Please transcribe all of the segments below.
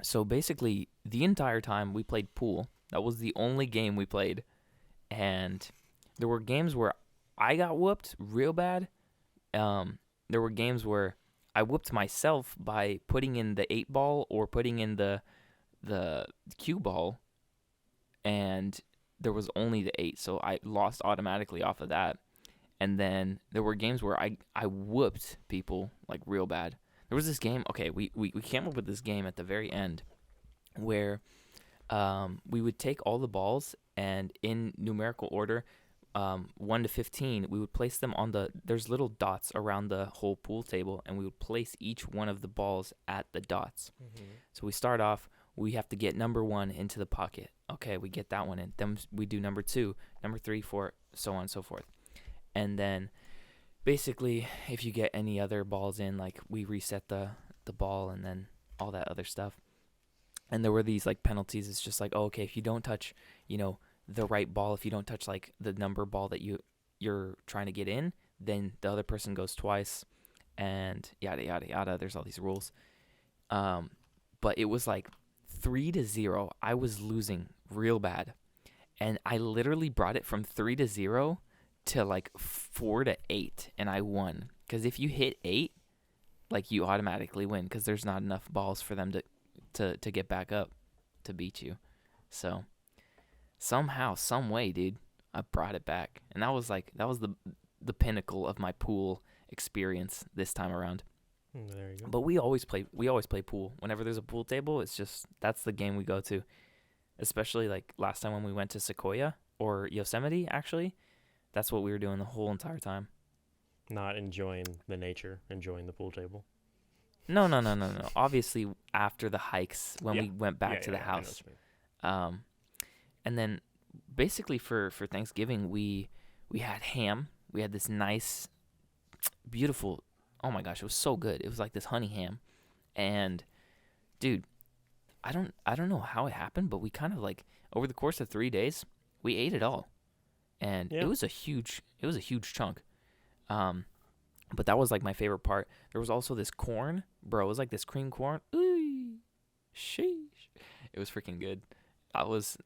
So basically, the entire time we played pool. That was the only game we played, and there were games where I got whooped real bad. There were games where I whooped myself by putting in the 8 ball or putting in the cue ball, and there was only the 8, so I lost automatically off of that. And then there were games where I whooped people like real bad. There was this game. Okay, we came up with this game at the very end where we would take all the balls and in numerical order, 1 to 15, we would place them on there's little dots around the whole pool table, and we would place each one of the balls at the dots. Mm-hmm. So we start off, we have to get number 1 into the pocket. Okay, we get that one in. Then we do number 2, number 3, 4, so on and so forth. And then basically, if you get any other balls in, like we reset the ball and then all that other stuff. And there were these like penalties. It's just like, oh, okay, if you don't touch, the right ball, if you don't touch like the number ball that you're trying to get in, then the other person goes twice, and yada yada yada. There's all these rules. But it was like 3-0. I was losing real bad, and I literally brought it from 3-0 to like 4-8, and I won. Because if you hit 8, like you automatically win, because there's not enough balls for them to get back up to beat you. So somehow, some way, dude, I brought it back, and that was the pinnacle of my pool experience this time around. There you go. But we always play pool whenever there's a pool table. It's just that's the game we go to, especially like last time when we went to Sequoia or Yosemite. Actually, that's what we were doing the whole entire time. Not enjoying the nature, enjoying the pool table. No, no, no, no, no. Obviously, after the hikes, when Yeah. we went back to the I know house, what you mean. um, and then basically for Thanksgiving we had ham. We had this nice, beautiful. Oh my gosh, it was so good. It was like this honey ham, and dude, I don't know how it happened, but we kind of like over the course of 3 days we ate it all, and Yeah. it was a huge chunk. Um, but that was like my favorite part. There was also this corn, bro. It was like this cream corn. Ooh, sheesh. It was freaking good. That was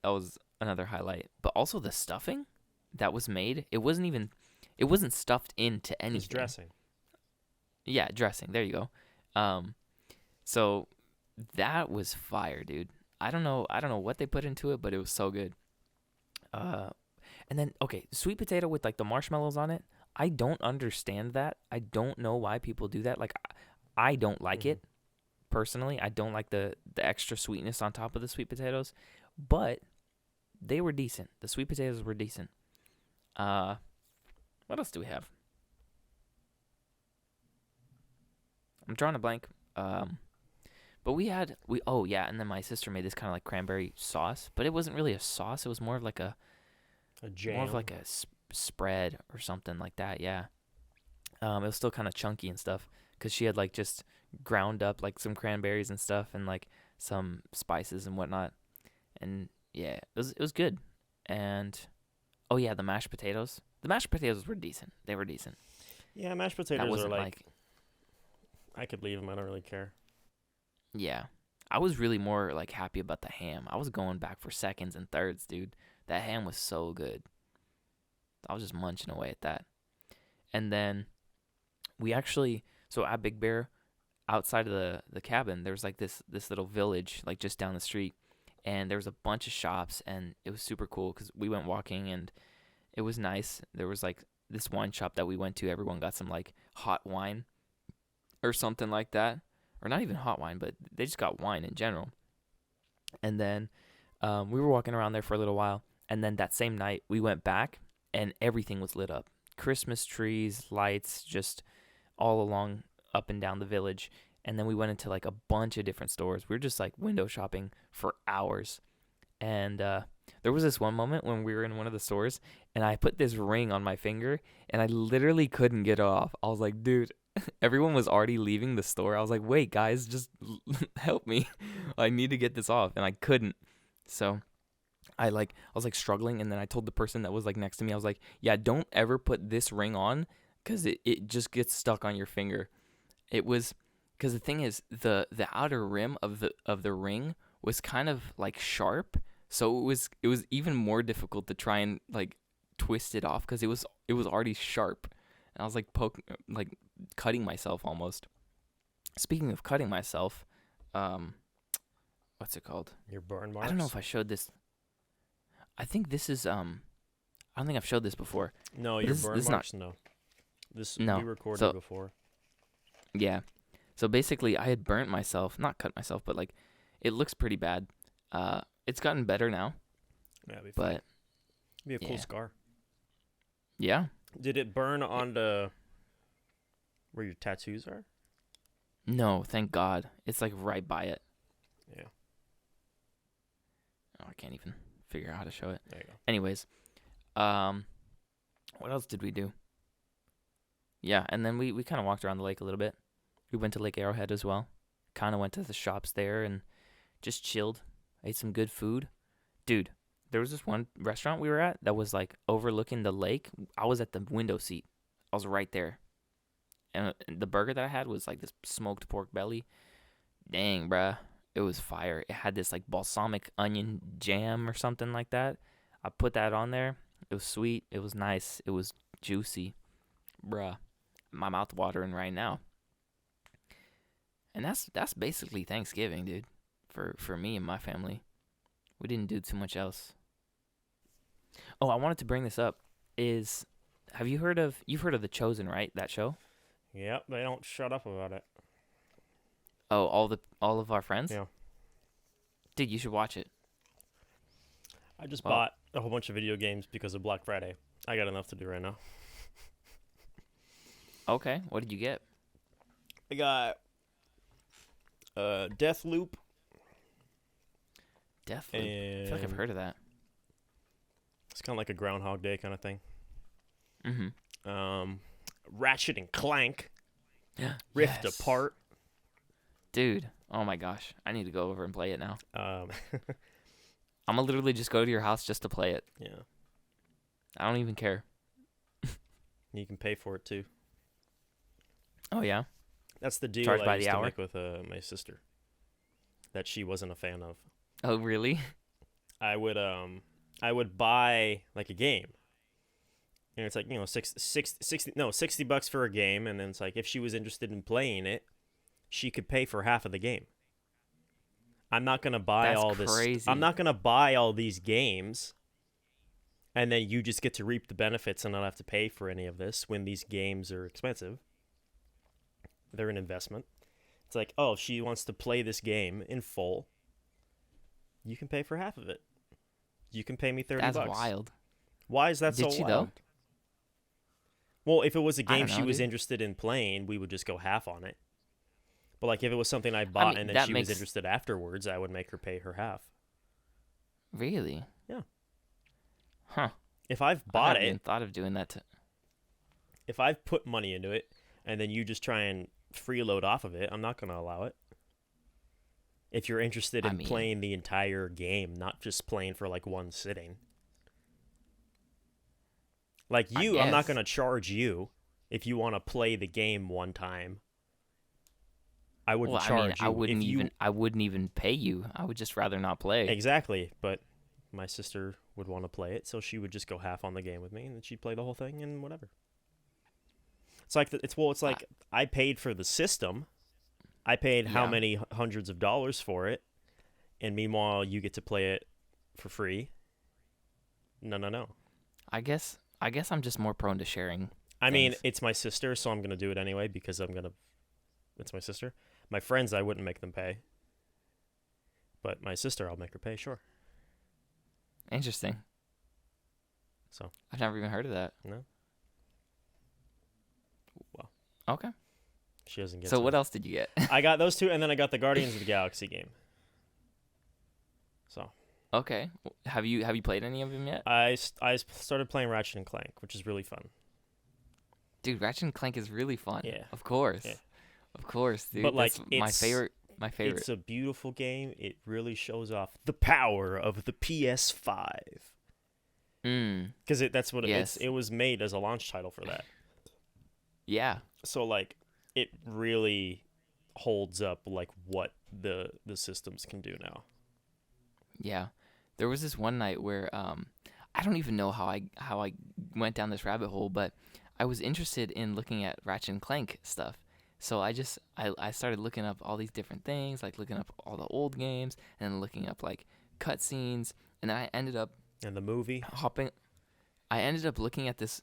another highlight. But also the stuffing that was made. It wasn't stuffed into anything. It's dressing. Yeah, dressing. There you go. Um, so that was fire, dude. I don't know what they put into it, but it was so good. Uh, and then okay, sweet potato with like the marshmallows on it. I don't understand that. I don't know why people do that. Like, I don't like Mm-hmm. it personally. I don't like the extra sweetness on top of the sweet potatoes, but they were decent. The sweet potatoes were decent. Uh, what else do we have? I'm drawing a blank. But we oh yeah, and then my sister made this kind of like cranberry sauce, but it wasn't really a sauce. It was more of like a A more of jam. like a spread or something like that. Yeah. It was still kind of chunky and stuff because she had like just ground up like some cranberries and stuff and like some spices and whatnot. And yeah, it was good. And oh yeah, the mashed potatoes. The mashed potatoes were decent. They were decent. Yeah, mashed That potatoes are wasn't like like I could leave them. I don't really care. yeah. I was really more like happy about the ham. I was going back for seconds and thirds, dude. That ham was so good. I was just munching away at that. And then we actually so at Big Bear outside of the cabin there was like this little village like just down the street, and there was a bunch of shops, and it was super cool because we went walking and it was nice. There was like this wine shop that we went to. Everyone got some like hot wine or something like that, or not even hot wine, but they just got wine in general. And then we were walking around there for a little while, and then that same night we went back, and everything was lit up. Christmas trees, lights, just all along up and down the village. And then we went into like a bunch of different stores. We were just like window shopping for hours. And there was this one moment when we were in one of the stores, and I put this ring on my finger, and I literally couldn't get it off. I was like, dude, everyone was already leaving the store. I was like, wait, guys, just help me. I need to get this off, and I couldn't. So I was like struggling, and then I told the person that was like next to me, I was like, yeah, don't ever put this ring on because it just gets stuck on your finger. It was Because the thing is, the outer rim of the ring was kind of like sharp, so it was even more difficult to try and like twist it off because it was already sharp, and I was like cutting myself almost. Speaking of cutting myself, what's it called? Your burn marks? I don't know if I showed this. I think this is I don't think I've showed this before. No, your burn this marks? not, No. This no. we recorded So, before. Yeah. So basically, I had burnt myself, not cut myself, but like, it looks pretty bad. It's gotten better now, Yeah, it'd be fine. but It'd be a cool yeah. scar. Yeah. Did it burn onto where your tattoos are? No, thank God. It's like right by it. Yeah. Oh, I can't even figure out how to show it. There you go. Anyways, what else did we do? Yeah, and then we kind of walked around the lake a little bit. We went to Lake Arrowhead as well. Kind of went to the shops there and just chilled. Ate some good food. Dude, there was this one restaurant we were at that was like overlooking the lake. I was at the window seat. I was right there. And the burger that I had was like this smoked pork belly. Dang, bruh. It was fire. It had this like balsamic onion jam or something like that. I put that on there. It was sweet. It was nice. It was juicy. Bruh. My mouth watering right now. And that's basically Thanksgiving, dude. For me and my family. We didn't do too much else. Oh, I wanted to bring this up. You've heard of The Chosen, right? That show? Yep, they don't shut up about it. Oh, all of our friends? Yeah. Dude, you should watch it. I just bought a whole bunch of video games because of Black Friday. I got enough to do right now. Okay, what did you get? I got Deathloop. Deathloop. I feel like I've heard of that. It's kind of like a Groundhog Day kind of thing. Mm-hmm. Ratchet and Clank. Rift Apart. Dude, oh my gosh. I need to go over and play it now. Um, I'm going to literally just go to your house just to play it. yeah. I don't even care. You can pay for it too. Oh, yeah? That's the deal Charged I by used the to hour? make with my sister. That she wasn't a fan of. Oh, really? I would buy like a game. And it's like, you know, 60 bucks for a game, and then it's like if she was interested in playing it, she could pay for half of the game. I'm not going to buy That's all crazy. this. I'm not going to buy all these games and then you just get to reap the benefits and not have to pay for any of this when these games are expensive. They're an investment. It's like, oh, if she wants to play this game in full, you can pay for half of it. You can pay me $30. That's wild. Why is that so Did she, wild? though? Well, if it was a I game don't she know, was dude. interested in playing, we would just go half on it. But like if it was something I bought mean, and then that she makes- was interested afterwards, I would make her pay her half. Really? Yeah. Huh. If I've I bought haven't it, even thought of doing that. if I've put money into it, and then you just try and freeload off of it, I'm not going to allow it. If you're interested in playing the entire game, not just playing for like one sitting. Like you, I'm not guess. going to charge you if you want to play the game one time. I wouldn't Well, I charge mean, you. I wouldn't even pay you. I would just rather not play. Exactly, but my sister would want to play it, so she would just go half on the game with me, and then she'd play the whole thing and whatever. It's like it's like I paid for the system. I paid how many hundreds of dollars for it, and meanwhile you get to play it for free. No. I guess I'm just more prone to sharing. I mean, things. it's my sister, so I'm gonna do it anyway because it's my sister. My friends, I wouldn't make them pay, but my sister, I'll make her pay. Sure. Interesting. So I've never even heard of that. no. Well, Okay. she doesn't get. So to. what else did you get? I got those two, and then I got the Guardians of the Galaxy game. So Okay. Have you played any of them yet? I started playing Ratchet and Clank, which is really fun. Dude, Ratchet and Clank is really fun. Yeah. Of course. Yeah. Of course, dude. But, like, That's my favorite. It's a beautiful game. It really shows off the power of the PS5. Because that's what it was made as a launch title for that. Yeah. So like, it really holds up like what the systems can do now. Yeah. There was this one night where I don't even know how I went down this rabbit hole, but I was interested in looking at Ratchet and Clank stuff. So I started looking up all these different things, like looking up all the old games and then looking up like cutscenes, and then I ended up And the movie? I ended up looking at this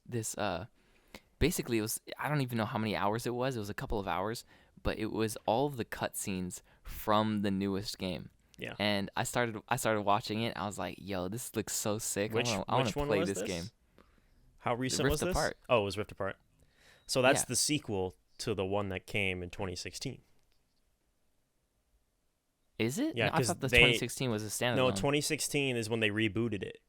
basically it was, I don't even know how many hours it was. It was a couple of hours, but it was all of the cutscenes from the newest game. Yeah. And I started watching it. I was like, "Yo, this looks so sick. Which I want to one play was this game." How recent Rift was this? Apart. Oh, it was Rift Apart. So that's Yeah. the sequel to the one that came in 2016. Is it? Yeah, No, I 'cause thought the they- 2016 was a standalone. No, 2016 is when they rebooted it.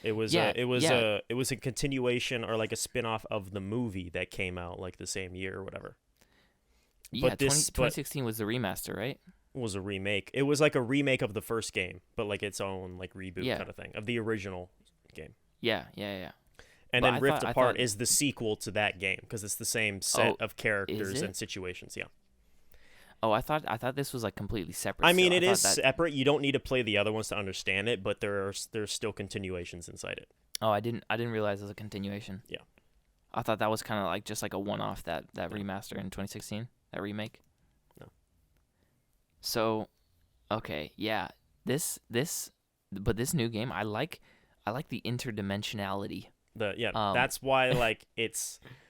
It was Yeah, a continuation or like a spin-off of the movie that came out like the same year or whatever. Yeah, but this 2016 was the remaster, right? was a remake. It was like a remake of the first game, but like its own like reboot Yeah. kind of thing of the original game. Yeah. And But then I Rift thought- I Apart thought- is the sequel to that game because it's the same set of characters it? and situations. Yeah. Oh, I thought this was like completely separate. I mean, still. it thought is separate. You don't need to play the other ones to understand it, but there's still continuations inside it. Oh, I didn't realize it was a continuation. Yeah. I thought that was kind of like just like a one-off that remaster in 2016, that remake. No. So, okay, yeah, but this new game, I like the interdimensionality. That's why like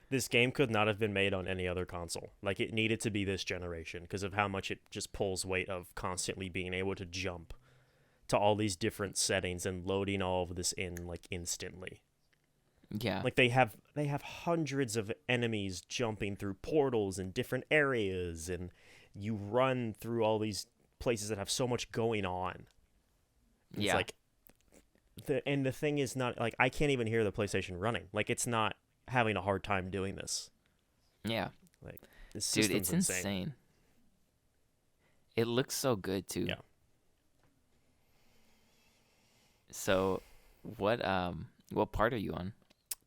this game could not have been made on any other console. Like it needed to be this generation because of how much it just pulls weight of constantly being able to jump to all these different settings and loading all of this in like instantly. Yeah. Like they have hundreds of enemies jumping through portals in different areas, and you run through all these places that have so much going on. It's Yeah. like the thing is not like I can't even hear the PlayStation running. Like it's not having a hard time doing this. Yeah. Like this Dude, system's it's insane. It looks so good too. Yeah. So, what part are you on?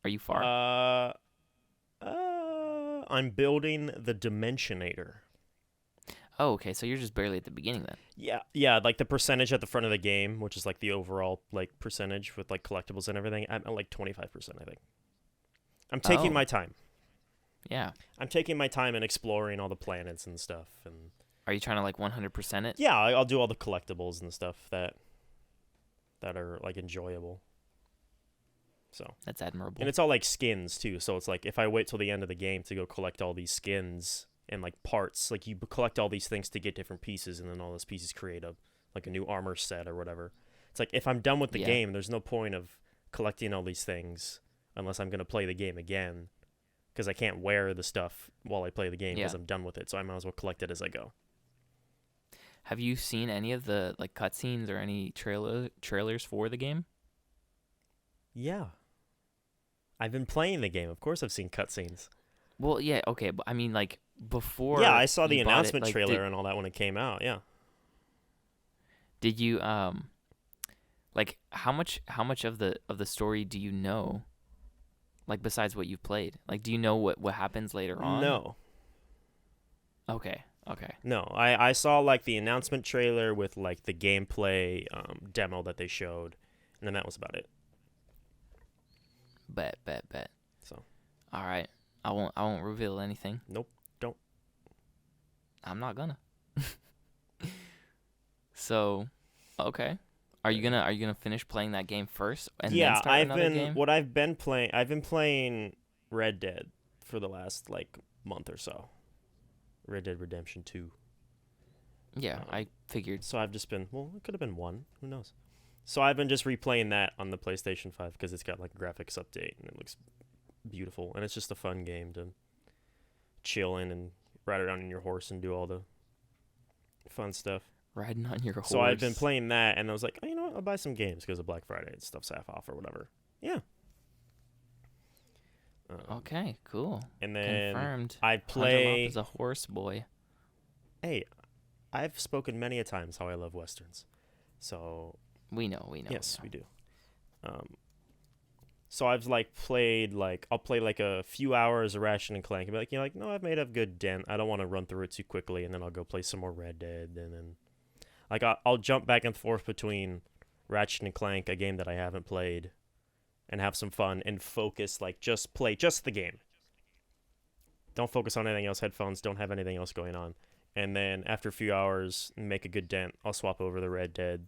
Are you far? I'm building the Dimensionator. Oh, okay. So you're just barely at the beginning then. Yeah, like the percentage at the front of the game, which is like the overall like percentage with like collectibles and everything. I'm at like 25%, I think. I'm taking my time. Yeah. I'm taking my time and exploring all the planets and stuff. And Are you trying to like 100% it? yeah, I'll do all the collectibles and stuff that are like enjoyable. So That's admirable. and it's all like skins too. So it's like if I wait till the end of the game to go collect all these skins and like parts, like you collect all these things to get different pieces, and then all those pieces create a new armor set or whatever. It's like if I'm done with the game, there's no point of collecting all these things unless I'm gonna play the game again, because I can't wear the stuff while I play the game because I'm done with it. So I might as well collect it as I go. Have you seen any of the like cutscenes or any trailers for the game? Yeah. I've been playing the game. Of course I've seen cutscenes. Well, yeah, okay, but I mean like before. Yeah, I saw the you bought announcement it, like, trailer and all that when it came out. Yeah. Did you like how much of the story do you know? Like besides what you've played, like do you know what happens later on? No. Okay. No, I saw like the announcement trailer with like the gameplay demo that they showed, and then that was about it. Bet. So. All right. I won't reveal anything. Nope. Don't. I'm not gonna. So, okay. Are you gonna finish playing that game first and then start another game? I've been playing Red Dead for the last like month or so. Red Dead Redemption 2. Yeah, I figured. So I've just been, it could have been 1, who knows. So I've been just replaying that on the PlayStation 5 because it's got like a graphics update and it looks beautiful, and it's just a fun game to chill in and ride around on your horse and do all the fun stuff. Riding on your horse. So I've been playing that, and I was like, oh, you know what? I'll buy some games because of Black Friday. Stuff's half off or whatever. Yeah. Okay, cool. And then confirmed. I play. Hunter Lop is a horse boy. Hey, I've spoken many a times how I love westerns. So We know. yes, we do. So I've like played like I'll play like a few hours of Ratchet and Clank and be like, no, I've made a good dent. I don't want to run through it too quickly, and then I'll go play some more Red Dead, and then like I'll jump back and forth between Ratchet and Clank, a game that I haven't played, and have some fun and focus, like just play just the game. Don't focus on anything else. Headphones, don't have anything else going on. And then after a few hours, make a good dent, I'll swap over to Red Dead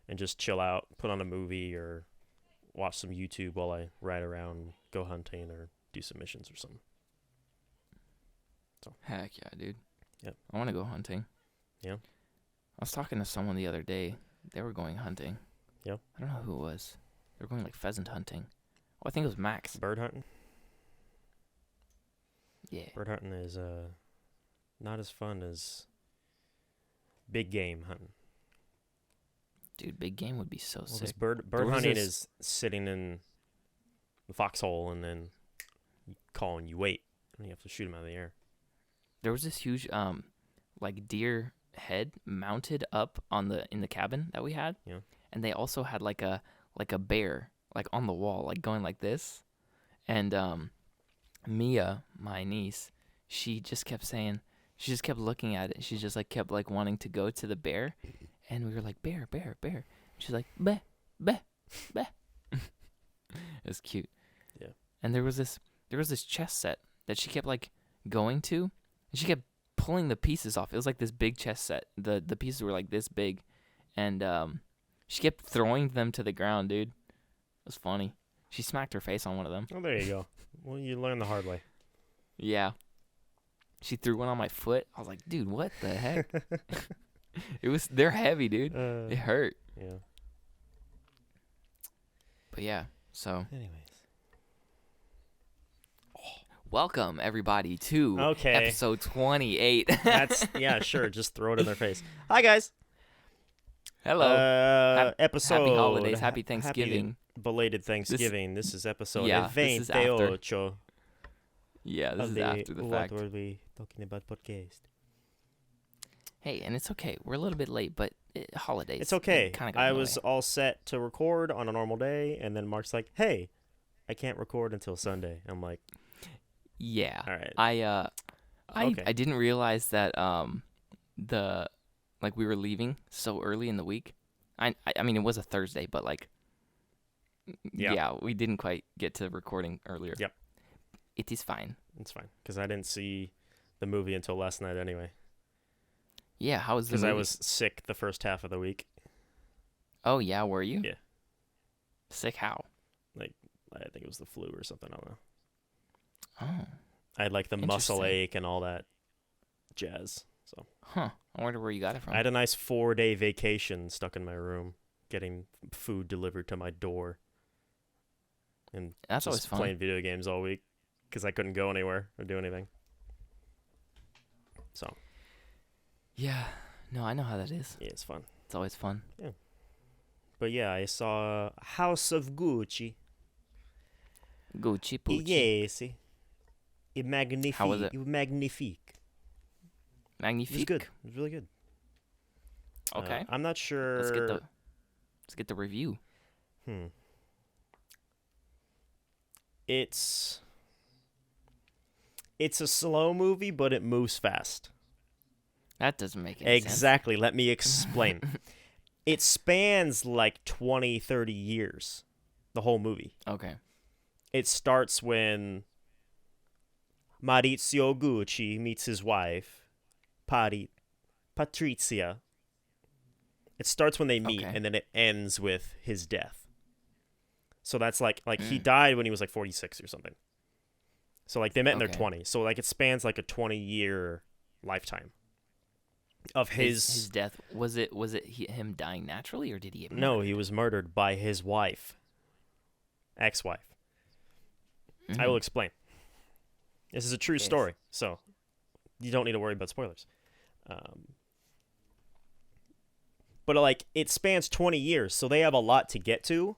and just chill out, put on a movie or watch some YouTube while I ride around, go hunting, or do some missions or something. So. Heck yeah, dude. Yep. I want to go hunting. Yeah. I was talking to someone the other day. They were going hunting. Yep. I don't know who it was. They were going like pheasant hunting. Oh, I think it was Max. Bird hunting? Yeah. Bird hunting is not as fun as big game hunting. Dude, big game would be so sick. Bird hunting is sitting in the foxhole and then calling you wait, and you have to shoot them out of the air. There was this huge like deer head mounted up in the cabin that we had. Yeah. And they also had like a bear like on the wall, like going like this. And Mia, my niece, she just kept looking at it. She just like kept like wanting to go to the bear, and we were like, bear, bear, bear. She's like, bah, bah, bah. It was cute. Yeah. And there was this chess set that she kept like going to, and she kept pulling the pieces off. It was like this big chess set. The pieces were like this big, and she kept throwing them to the ground, dude. It was funny. She smacked her face on one of them. Oh, there you go. Well, you learn the hard way. Yeah. She threw one on my foot. I was like, dude, what the heck? They're heavy, dude. It hurt. Yeah. But yeah, so. Anyways. Welcome, everybody, to episode 28. Yeah, sure. Just throw it in their face. Hi, guys. Hello. Episode. Happy holidays. Happy Thanksgiving. Happy belated Thanksgiving. This is episode this is after. 28. Yeah, this is after the fact. What were we talking about podcast? Hey, and it's okay. We're a little bit late, but holidays. It's okay. I was away. all set to record on a normal day, and then Mark's like, hey, I can't record until Sunday. I'm like, yeah. All right. I didn't realize that we were leaving so early in the week. I mean, it was a Thursday, but like, yeah, we didn't quite get to recording earlier. Yep. It is fine. It's fine because I didn't see the movie until last night anyway. Yeah, how was the movie? Because I was sick the first half of the week. Oh yeah, were you? Yeah. Sick how? Like, I think it was the flu or something. I don't know. Oh. I had like the muscle ache and all that jazz. So. Huh. I wonder where you got it from. I had a nice 4-day vacation stuck in my room, getting food delivered to my door. And that's always fun. Playing video games all week because I couldn't go anywhere or do anything. So. Yeah. No, I know how that is. Yeah, it's fun. It's always fun. Yeah. But yeah, I saw House of Gucci. Gucci Pucci. Yes. Magnifique. How was it? Magnifique. Magnifique. It was good. It was really good. Okay. I'm not sure. Let's get the review. It's a slow movie, but it moves fast. That doesn't make any sense. Exactly. Let me explain. It spans like 20, 30 years, the whole movie. Okay. It starts when Maurizio Gucci meets his wife, Patrizia. It starts when they meet, and then it ends with his death. So that's like he died when he was like 46 or something. So like they met in their 20s. So like it spans like a 20-year lifetime of his death. Was it him dying naturally, or did he get murdered? No, he was murdered by his wife, ex-wife. Mm-hmm. I will explain. This is a true story, so you don't need to worry about spoilers. But like it spans 20 years, so they have a lot to get to,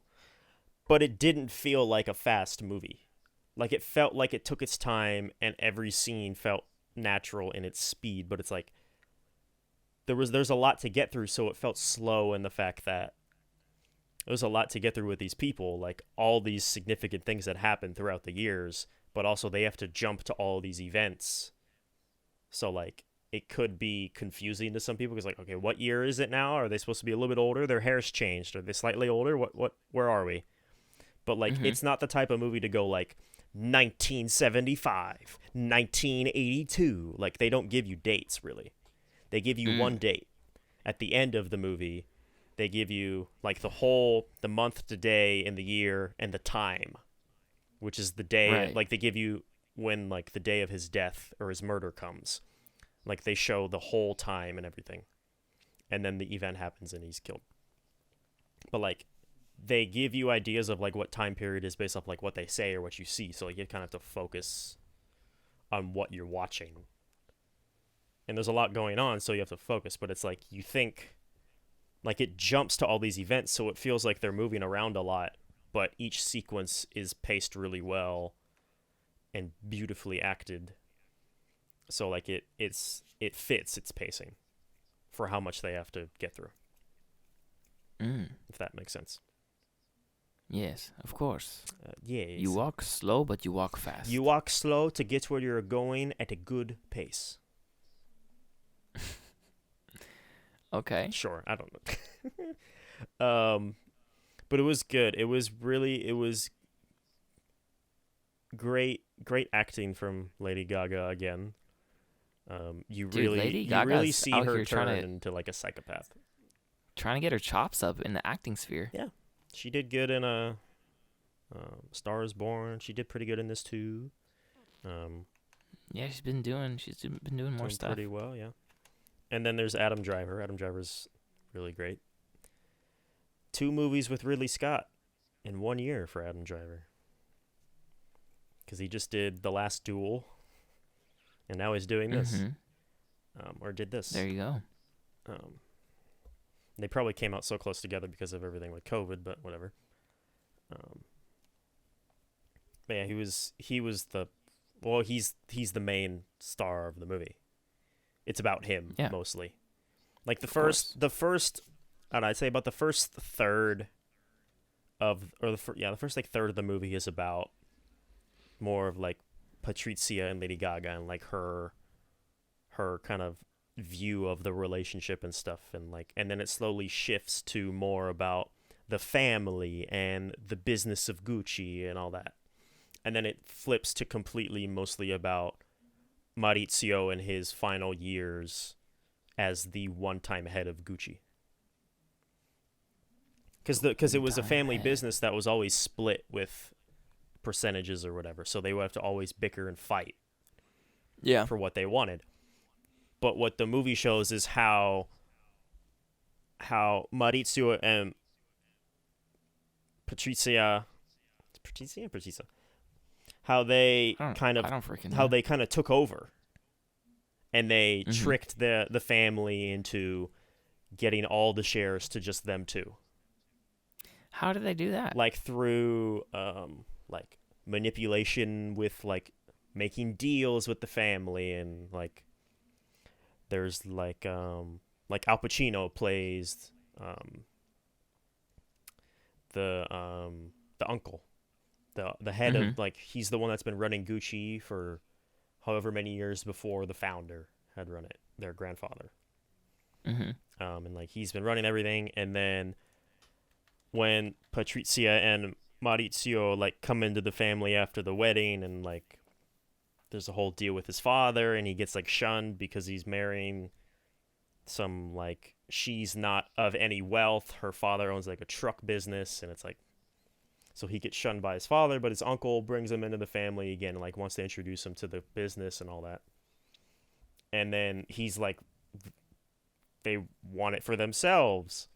but it didn't feel like a fast movie. Like it felt like it took its time and every scene felt natural in its speed, but it's like there's a lot to get through, so it felt slow in the fact that There's a lot to get through with these people, like all these significant things that happen throughout the years, but also they have to jump to all these events. So like it could be confusing to some people because like, okay, what year is it now? Are they supposed to be a little bit older? Their hair's changed. Are they slightly older? Where are we? But like, it's not the type of movie to go like 1975, 1982. Like they don't give you dates really. They give you one date. At the end of the movie, they give you like the month to day and the year and the time, which is the day. Right. Like they give you when like the day of his death or his murder comes. Like they show the whole time and everything. And then the event happens and he's killed. But like they give you ideas of like what time period is based off like what they say or what you see. So like you kind of have to focus on what you're watching. And there's a lot going on, so you have to focus. But it's like you think, like it jumps to all these events, so it feels like they're moving around a lot. But each sequence is paced really well and beautifully acted. So like it fits its pacing for how much they have to get through. If that makes sense. Yes, of course. Yes. You walk slow, but you walk fast. You walk slow to get where you're going at a good pace. Okay. Sure, I don't know. But it was good. It was great acting from Lady Gaga again. You really see her turn into like a psychopath. Trying to get her chops up in the acting sphere. Yeah, she did good in a Star Is Born. She did pretty good in this too. Yeah, she's been doing more stuff pretty well. Yeah, and then there's Adam Driver. Adam Driver's really great. 2 movies with Ridley Scott in 1 year for Adam Driver. Because he just did The Last Duel, and now he's doing this, or did this. There you go. They probably came out so close together because of everything with COVID, but whatever. But yeah, he's the main star of the movie. It's about him mostly. Like the first, I'd say about the first third the first like third of the movie is about more of like Patrizia and Lady Gaga and like her kind of view of the relationship and stuff, and then it slowly shifts to more about the family and the business of Gucci and all that, and then it flips to completely mostly about Maurizio and his final years as the one-time head of Gucci, because it was a family business that was always split with percentages or whatever, so they would have to always bicker and fight for what they wanted. But what the movie shows is how Maurizio and Patrizia, how they kind of took over, and they tricked the family into getting all the shares to just them two. How did they do that? Like through like manipulation with like making deals with the family, and like there's like Al Pacino plays the uncle, the head of, like, he's the one that's been running Gucci for however many years before the founder had run it, their grandfather. And like he's been running everything, and then when Patrizia and Maurizio like come into the family after the wedding, and like there's a whole deal with his father, and he gets like shunned because he's marrying some, like, she's not of any wealth. Her father owns like a truck business, and it's like, so he gets shunned by his father, but his uncle brings him into the family again and like wants to introduce him to the business and all that. And then he's like, they want it for themselves.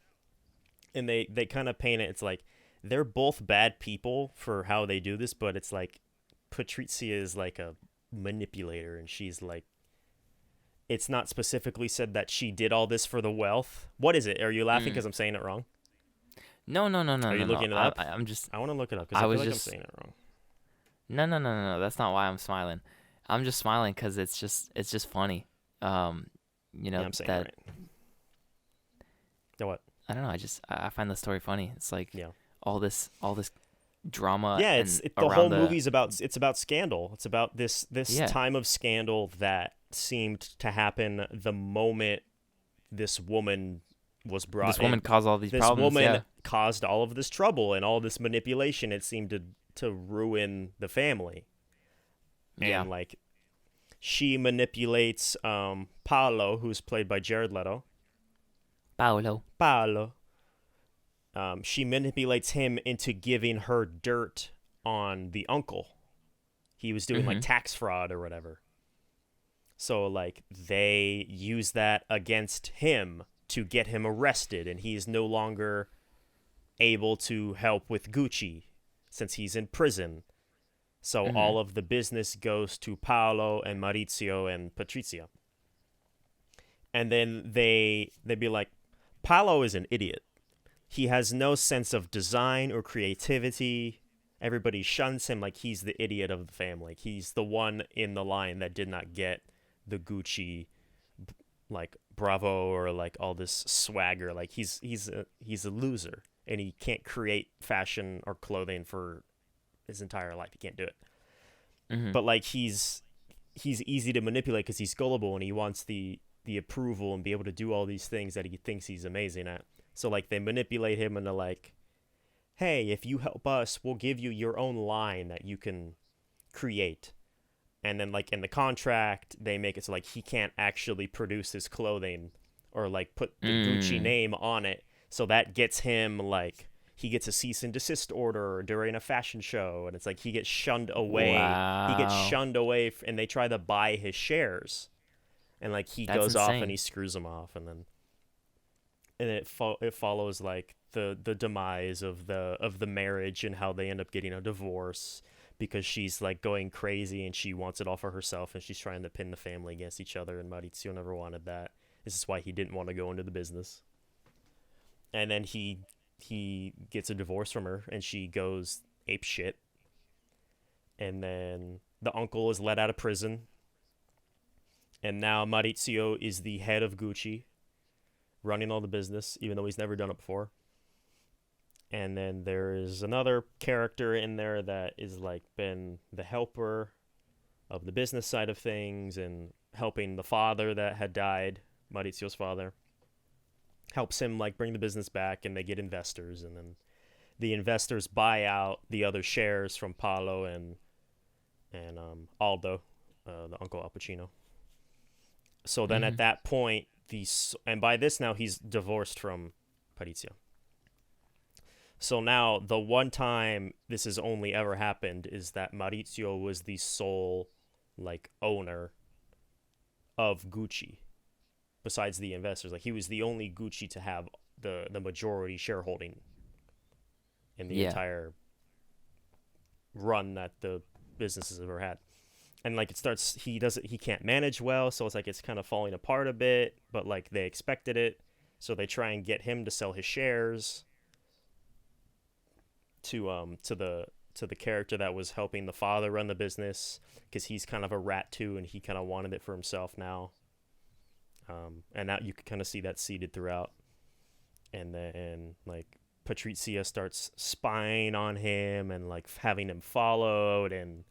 And they kind of paint it, it's like they're both bad people for how they do this, but it's like Patrizia is like a manipulator, and she's like, it's not specifically said that she did all this for the wealth. What is it? Are you laughing because I'm saying it wrong? No. Are you looking it up? I want to look it up because I feel like I'm saying it wrong. No. That's not why I'm smiling. I'm just smiling because it's just funny. You know, I'm saying that. Right. No, what? I don't know. I find the story funny. It's like Yeah. all this drama Yeah, and the around whole the movie's about it's about scandal. It's about this yeah. time of scandal that seemed to happen the moment this woman was brought This woman in. caused all these This problems. woman Yeah. caused all of this trouble and all this manipulation. It seemed to ruin the family. Yeah. And like she manipulates Paolo, who's played by Jared Leto. Paolo. Paolo. She manipulates him into giving her dirt on the uncle. He was doing like Mhm. tax fraud or whatever. So like they use that against him to get him arrested, and he's no longer able to help with Gucci since he's in prison. So Mhm. all of the business goes to Paolo and Maurizio and Patrizia. And then they'd be like, Paolo is an idiot. He has no sense of design or creativity. Everybody shuns him like he's the idiot of the family. He's the one in the line that did not get the Gucci like bravo or like all this swagger. Like he's a loser and he can't create fashion or clothing for his entire life. He can't do it. Mhm. But like he's easy to manipulate because he's gullible and he wants the approval and be able to do all these things that he thinks he's amazing at. So like they manipulate him into like, hey, if you help us, we'll give you your own line that you can create. And then like in the contract, they make it so like he can't actually produce his clothing or like put the Gucci Mm. name on it. So that gets him like he gets a cease and desist order during a fashion show, and it's like he gets shunned away. He gets Wow. shunned away, and they try to buy his shares, and like he That's goes off and insane. he screws them off, and then it follows like the demise of the marriage and how they end up getting a divorce because she's like going crazy and she wants it all for herself and she's trying to pin the family against each other, and Maurizio never wanted that. This is why he didn't want to go into the business. And then he gets a divorce from her and she goes ape shit. And then the uncle is let out of prison. And now Maurizio is the head of Gucci, running all the business, even though he's never done it before. And then there is another character in there that is like been the helper of the business side of things and helping the father that had died, Maurizio's father. Helps him like bring the business back, and they get investors, and then the investors buy out the other shares from Paolo and Aldo, the Uncle Al Pacino. So then at Mhm. that point, and by this now he's divorced from Patrizia. So now the one time this has only ever happened is that Maurizio was the sole like owner of Gucci besides the investors. Like he was the only Gucci to have the majority shareholding in the Yeah. entire run that the business has ever had. And like it starts he can't manage well, so it's like it's kind of falling apart a bit, but like they expected it, so they try and get him to sell his shares to the character that was helping the father run the business because he's kind of a rat too and he kind of wanted it for himself now. And that you could kind of see that seeded throughout. And then like Patrizia starts spying on him and like having him followed, and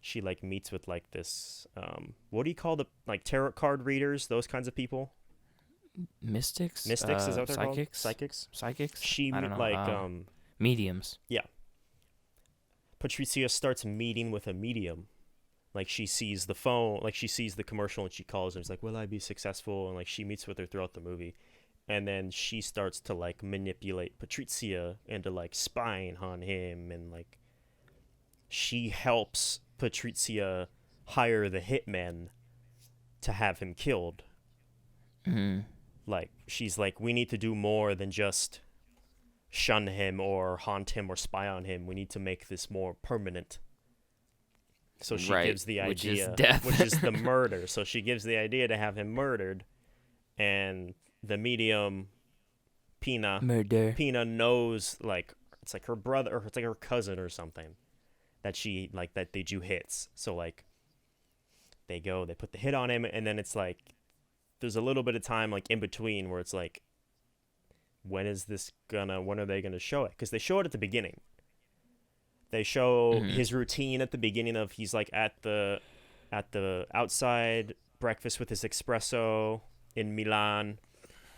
she like meets with like this what do you call the like tarot card readers, those kinds of people? Mystics. Mystics, is that what they're called? Psychics. Psychics. Psychics. She I don't know. like Mediums. yeah, Patrizia starts meeting with a medium. Like she sees the phone, like she sees the commercial and she calls him. She's like, will I be successful? And like she meets with her throughout the movie. And then she starts to like manipulate Patrizia into like spying on him, and like she helps Patrizia hire the hitmen to have him killed. Mhm. Like she's like, we need to do more than just shun him or haunt him or spy on him. We need to make this more permanent. So she Right. gives the Which is idea, death. which is the murder. So she gives the idea to have him murdered, and the medium Murder. Pina knows like it's like her brother or it's like her cousin or something that she like that they do hits. So like they put the hit on him, and then it's like there's a little bit of time like in between where it's like when are they gonna show it? Because they show it at the beginning. They show his routine at the beginning of he's like at the outside breakfast with his espresso in Milan,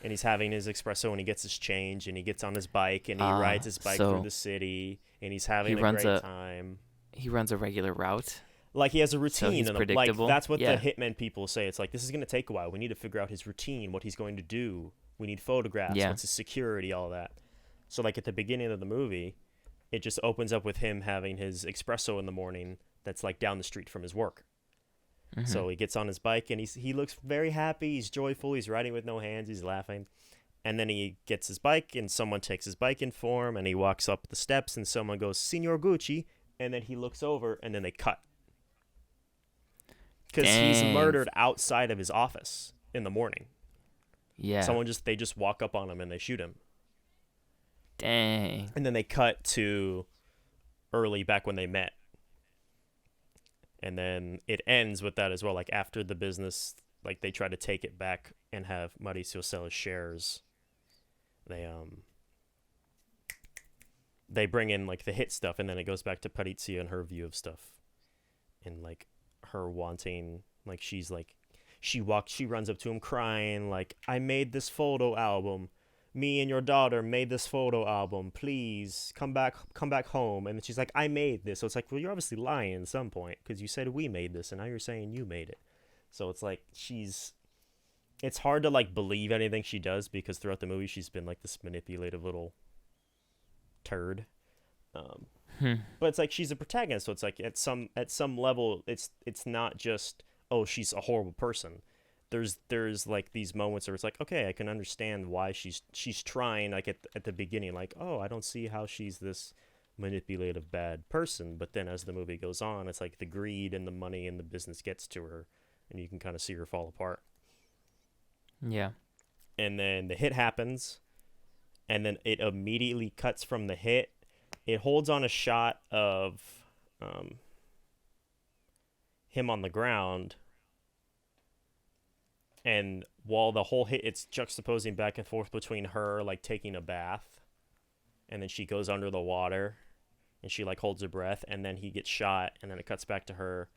and he's having his espresso and he gets his change and he gets on his bike and he rides his bike through the city and he's having a great time. He runs a regular route. Like he has a routine, so he's and predictable. Like that's what the hitmen people say. It's like, this is going to take a while. We need to figure out his routine, what he's going to do. We need photographs, what's his security, all that. So like at the beginning of the movie, it just opens up with him having his espresso in the morning that's like down the street from his work. So he gets on his bike and he looks very happy, he's joyful, he's riding with no hands, he's laughing. And then he gets his bike and someone takes his bike in for him and he walks up the steps and someone goes, "Signor Gucci," and then he looks over and then they cut. Because he's murdered outside of his office in the morning. Yeah. They just walk up on him and they shoot him. Dang. And then they cut to early back when they met. And then it ends with that as well. Like after the business, like they try to take it back and have Maurizio sell his shares. They bring in like the hit stuff, and then it goes back to Patrizia and her view of stuff. And like her wanting, like she runs up to him crying, like, "I made this photo album. Me and your daughter made this photo album. Please come back home." And then she's like, "I made this." So it's like, well, you're obviously lying at some point because you said we made this, and now you're saying you made it. So it's like it's hard to like believe anything she does because throughout the movie she's been like this manipulative little turd. But it's like she's a protagonist, so it's like at some level it's not just, oh, she's a horrible person. There's like these moments where it's like, okay, I can understand why she's trying, like at the beginning, like, oh, I don't see how she's this manipulative bad person. But then as the movie goes on, it's like the greed and the money and the business gets to her, and you can kind of see her fall apart. Yeah. And then the hit happens, and then it immediately cuts from the hit. It holds on a shot of him on the ground, and while the whole hit, it's juxtaposing back and forth between her like taking a bath, and then she goes under the water, and she like holds her breath, and then he gets shot, and then it cuts back to her,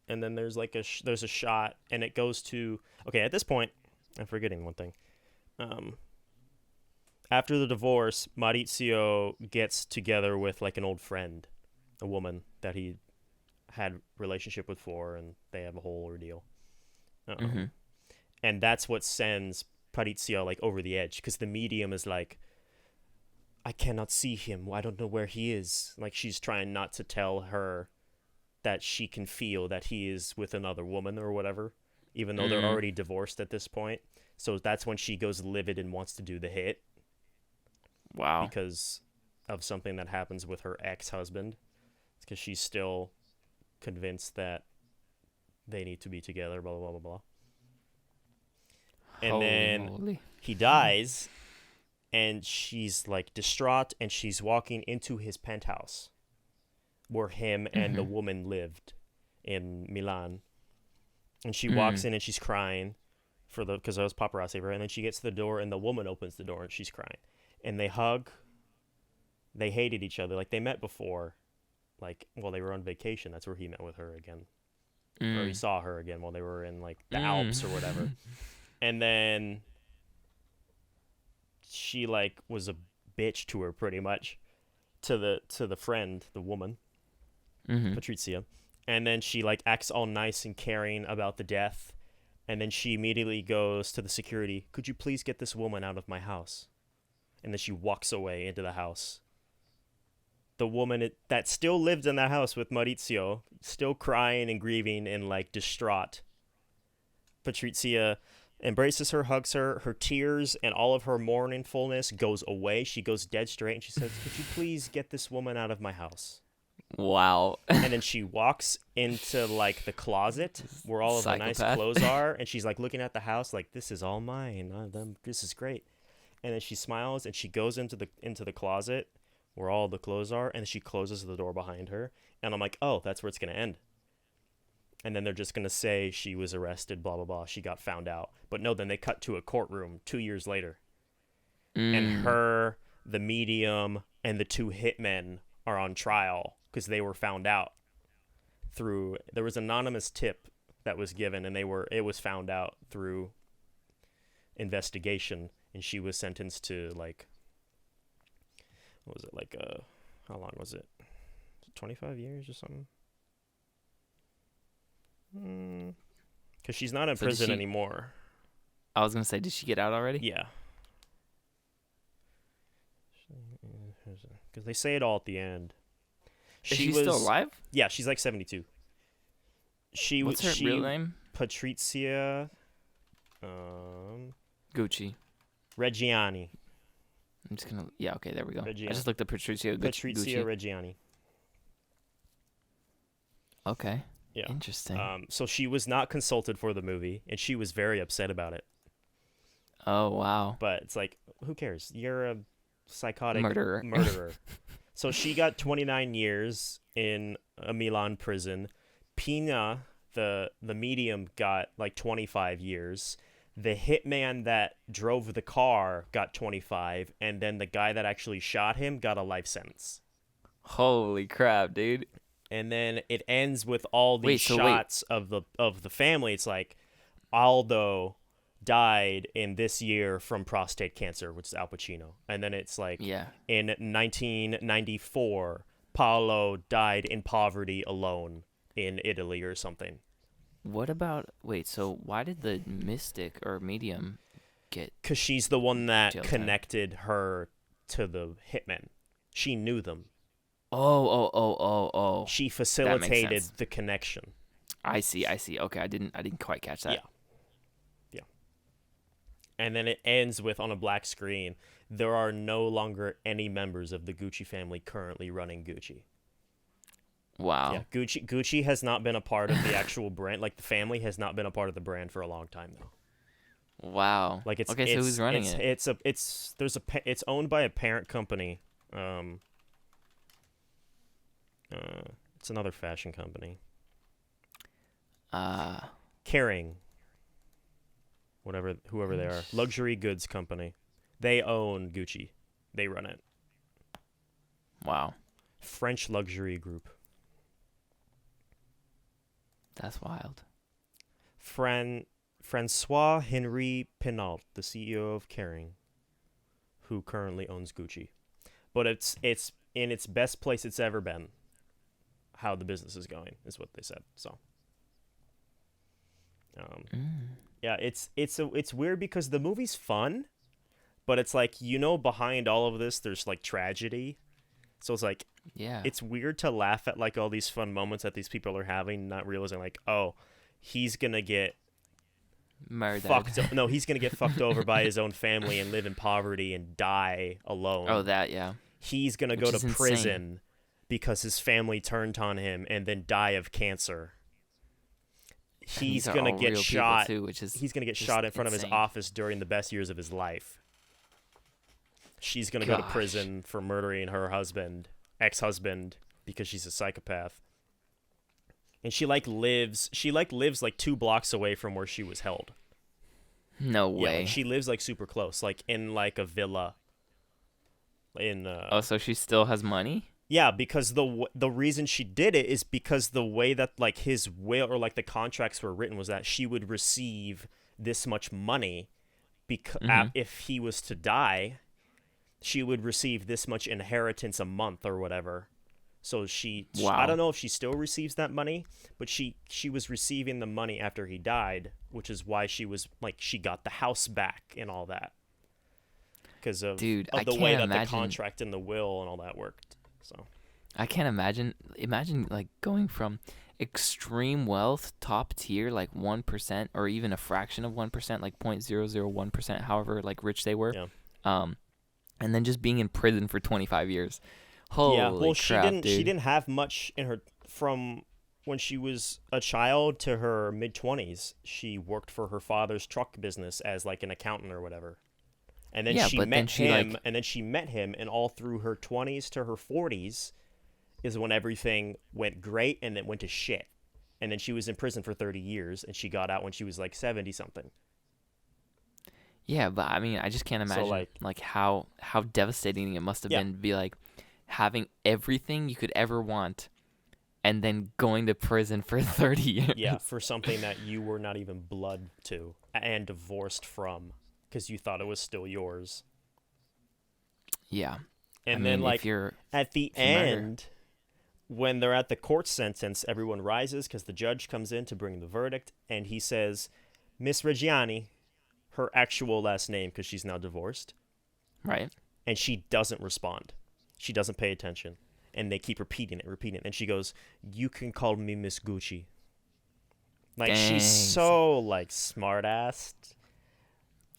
and then there's like there's a shot, and it goes to, okay, at this point, I'm forgetting one thing. After the divorce, Maurizio gets together with like an old friend, a woman that he had relationship with before, and they have a whole ordeal. And that's what sends Patrizia like over the edge, because the medium is like, "I cannot see him. I don't know where he is." Like she's trying not to tell her that she can feel that he is with another woman or whatever, even though they're already divorced at this point. So that's when she goes livid and wants to do the hit. Wow. Because of something that happens with her ex-husband. It's because she's still convinced that they need to be together, blah, blah, blah, blah, blah. And then he dies, and she's like distraught, and she's walking into his penthouse where him and the woman lived in Milan. And she walks in and she's crying because I was paparazzi her, and then she gets to the door and the woman opens the door and she's crying. And they hug. They hated each other. Like, they met before. Like, while they were on vacation. That's where he met with her again. Or he saw her again while they were in, like, the Alps or whatever. And then she, like, was a bitch to her, pretty much. To the friend, the woman. Patrizia. And then she, like, acts all nice and caring about the death. And then she immediately goes to the security. "Could you please get this woman out of my house?" And then she walks away into the house. The woman that still lived in that house with Maurizio, still crying and grieving and like distraught. Patrizia embraces her, hugs her. Her tears and all of her mournfulness goes away. She goes dead straight and she says, "Could you please get this woman out of my house?" Wow. And then she walks into like the closet where all of the nice clothes are, and she's like looking at the house like, "This is all mine. This is great." And then she smiles and she goes into the closet where all the clothes are, and she closes the door behind her. And I'm like, oh, that's where it's going to end. And then they're just going to say she was arrested, blah, blah, blah. She got found out. But no, then they cut to a courtroom 2 years later. and her, the medium, and the two hitmen are on trial because they were found out through, there was an anonymous tip that was given, and it was found out through investigation, and she was sentenced to like, what was it, like how long was it? 25 years or something? Because she's not in prison anymore. I was gonna say, did she get out already? Yeah. Because they say it all at the end. Is she still alive? Yeah, she's like 72. What's her real name? Patrizia Gucci. Reggiani. I'm just gonna. Yeah, okay, there we go. Reggiani. I just looked at Patrizia Gucci. Reggiani. Okay. Yeah. Interesting. So she was not consulted for the movie, and she was very upset about it. Oh, wow. But it's like, who cares? You're a psychotic murderer. So she got 29 years in a Milan prison. Pina, the medium, got like 25 years. The hitman that drove the car got 25, and then the guy that actually shot him got a life sentence. Holy crap, dude. And then it ends with all these shots of the family. It's like Aldo died in this year from prostate cancer, which is Al Pacino. And then it's like in 1994, Paolo died in poverty alone in Italy or something. What about, so why did the mystic or medium get... Because she's the one that connected her to the hitmen. She knew them. Oh. She facilitated the connection. I see. Okay, I didn't quite catch that. Yeah. And then it ends with, on a black screen, there are no longer any members of the Gucci family currently running Gucci. Wow. Yeah, Gucci has not been a part of the actual brand. Like, the family has not been a part of the brand for a long time though. Wow. Like, so who's running it? It's owned by a parent company. It's another fashion company. Kering. Whoever they are. Luxury goods company. They own Gucci. They run it. Wow. French luxury group. That's wild. Francois Henri Pinault, the CEO of Kering, who currently owns Gucci. But it's in its best place it's ever been. How the business is going is what they said. So, yeah, it's weird because the movie's fun, but it's like, behind all of this there's like tragedy. So it's like, it's weird to laugh at like all these fun moments that these people are having, not realizing like, oh, he's gonna get murdered. No, he's gonna get fucked over by his own family and live in poverty and die alone. Oh, that He's gonna go to prison because his family turned on him and then die of cancer. He's gonna get shot. He's gonna get shot in front of his office during the best years of his life. She's gonna go to prison for murdering her ex-husband, because she's a psychopath. And she lives 2 blocks away from where she was held. No way. Yeah, she lives like super close, like in like a villa. So she still has money? Yeah, because the reason she did it is because the way that like his will or like the contracts were written was that she would receive this much money because if he was to die, she would receive this much inheritance a month or whatever. So I don't know if she still receives that money, but she was receiving the money after he died, which is why she was like, she got the house back and all that. Because of the way that the contract and the will and all that worked. So I can't imagine like going from extreme wealth, top tier, like 1% or even a fraction of 1%, like 0.001%, however like rich they were. Yeah. And then just being in prison for 25 years. Holy crap, dude. She didn't have much in her from when she was a child to her mid-20s. She worked for her father's truck business as like an accountant or whatever. And then she met him, and all through her 20s to her 40s is when everything went great and it went to shit. And then she was in prison for 30 years, and she got out when she was like 70-something. Yeah, but I mean, I just can't So imagine like how devastating it must have yeah, been to be like having everything you could ever want and then going to prison for 30 yeah, years. for something that you were not even blood to and divorced from because you thought it was still yours. Yeah. I And then mean, like at the if you murder, end, when they're at the court sentence, everyone rises because the judge comes in to bring the verdict, and he says, Miss Reggiani, her actual last name because she's now divorced, right? and she doesn't respond. She doesn't pay attention. And they keep repeating it. And she goes, you can call me Miss Gucci. Like, she's Dang. so, like, smart-assed.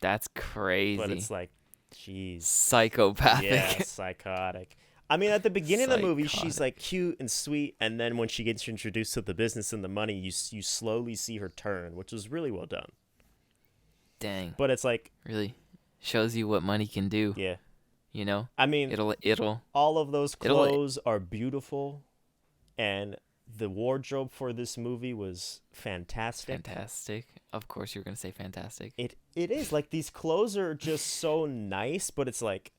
That's But crazy. it's like, jeez. Psychopathic. Yeah, psychotic. I mean, at the beginning of the movie, she's, Psychotic. like, cute and sweet. And then when she gets introduced to the business and the money, you slowly see her turn, which was really well done. Dang. But it's like, Really shows you what money can do. yeah. You know? I mean, It'll all of those clothes are beautiful. And the wardrobe for this movie was fantastic. fantastic. Of course you're going to say fantastic. It is like these clothes are just so nice, but it's like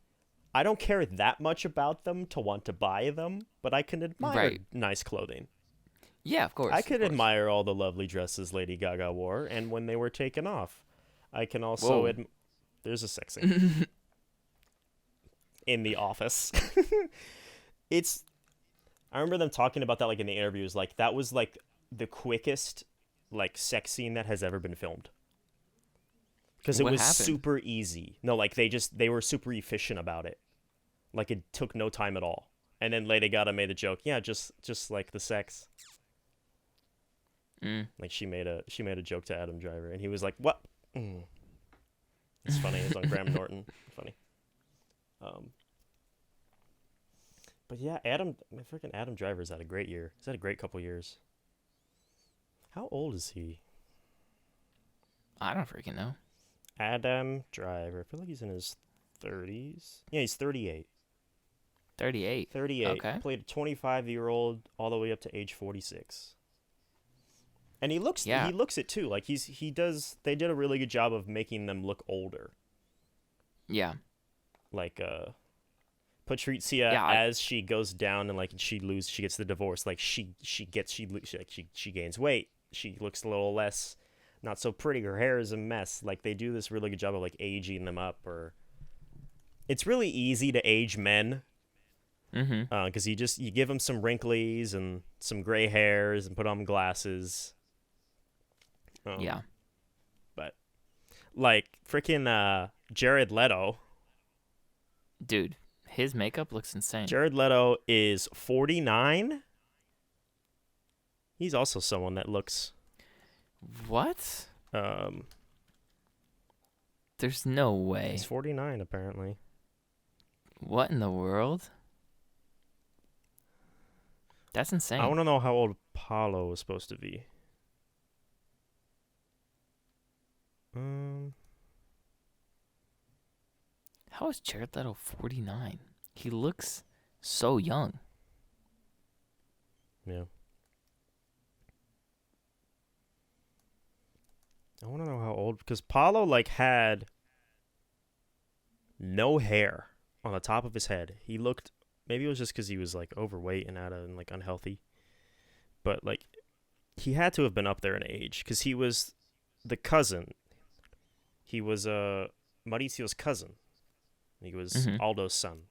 I don't care that much about them to want to buy them, but I can admire nice clothing. Yeah, of course. I could admire all the lovely dresses Lady Gaga wore, and when they were taken off, I can also there's a sex scene in the office. I remember them talking about that like in the interviews, like that was like the quickest like sex scene that has ever been filmed. Because it was super easy. No, like they were super efficient about it. Like it took no time at all. And then Lady Gaga made the joke, yeah, just like the sex. Like she made a joke to Adam Driver, and he was like, "What?" It's funny. It's on Graham Norton. Funny. But yeah, freaking Adam Driver's had a great year. He's had a great couple years. How old is he? I don't freaking know. Adam Driver. I feel like he's in his 30s. Yeah, he's 38. 38. 38. Okay. Played a 25-year-old all the way up to age 46. And he looks it too. Like they did a really good job of making them look older. Yeah. Like Patrizia as she goes down and like she gets the divorce, like she gains weight. She looks a little less not so pretty. Her hair is a mess. Like they do this really good job of like aging them up. Or it's really easy to age men. Because you give them some wrinklies and some gray hairs and put on glasses. Yeah. But like freaking Jared Leto. Dude, his makeup looks insane. Jared Leto is 49. He's also someone that looks... What? There's no way. He's 49, apparently. What in the world? That's insane. I want to know how old Paolo is supposed to be. How is Jared Leto 49? He looks so young. Yeah. I want to know how old, because Paolo like had no hair on the top of his head. He looked, maybe it was just because he was like overweight and like unhealthy, but like he had to have been up there in age because he was the cousin. He was Maurizio's cousin. He was Aldo's son.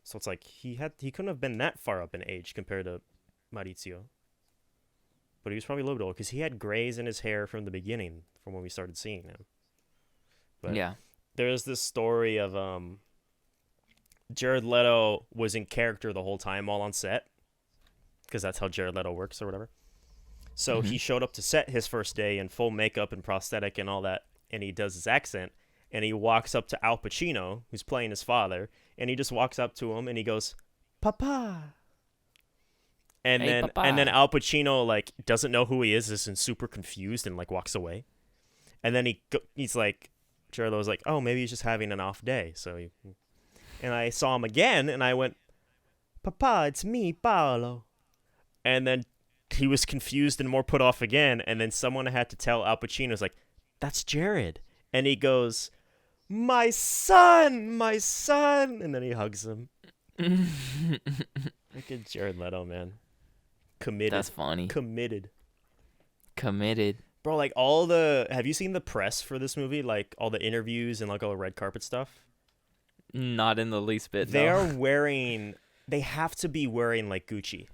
So it's like he couldn't have been that far up in age compared to Maurizio. But he was probably a little bit older because he had grays in his hair from the beginning, from when we started seeing him. But yeah. There's this story of Jared Leto was in character the whole time while on set, because that's how Jared Leto works or whatever. So he showed up to set his first day in full makeup and prosthetic and all that, and he does his accent, and he walks up to Al Pacino, who's playing his father, and he just walks up to him and he goes, "Papa." And Hey, then papa. and then Al Pacino like doesn't know who he is and super confused and like walks away. And then he's like, Jared was like, "Oh, maybe he's just having an off day." And I saw him again and I went, "Papa, it's me, Paolo." And then he was confused and more put off again, and then someone had to tell Al Pacino, was like, "That's Jared." And he goes, my son, my son, and then he hugs him. Look at Jared Leto, man. Committed. That's funny. Committed. Bro, like have you seen the press for this movie? Like all the interviews and like all the red carpet stuff? Not in the least bit. They have to be wearing like Gucci.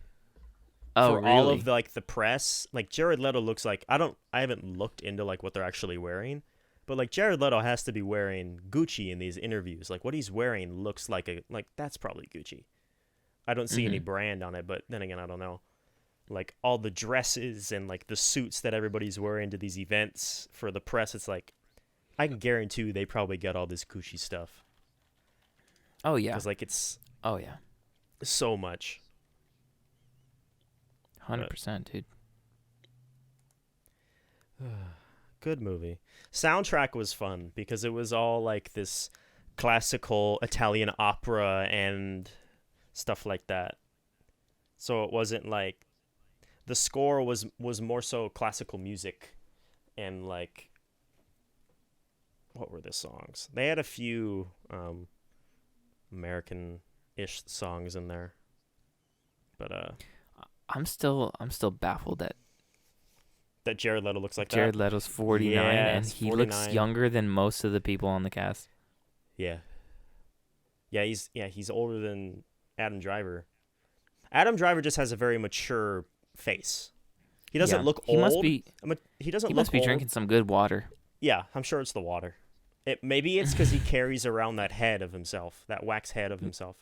Oh, for really? all of the press, like Jared Leto looks like I haven't looked into like what they're actually wearing, but like Jared Leto has to be wearing Gucci in these interviews. Like what he's wearing looks like that's probably Gucci. I don't see any brand on it, but then again, I don't know. Like all the dresses and like the suits that everybody's wearing to these events for the press, it's like I can guarantee you they probably get all this Gucci stuff. Oh yeah. Because like it's so much. 100%, dude. Good movie. Soundtrack was fun because it was all like this classical Italian opera and stuff like that. So it wasn't like the score was more so classical music and like what were the songs? They had a few American-ish songs in there. But I'm still baffled that Jared Leto looks like Jared that. Leto's 49 and he 49. looks younger than most of the people on the cast. Yeah. He's older than Adam Driver. Adam Driver just has a very mature face. He doesn't look old. He must be drinking some good water. Yeah, I'm sure it's the water. Maybe it's because he carries around that head of himself, that wax head of himself.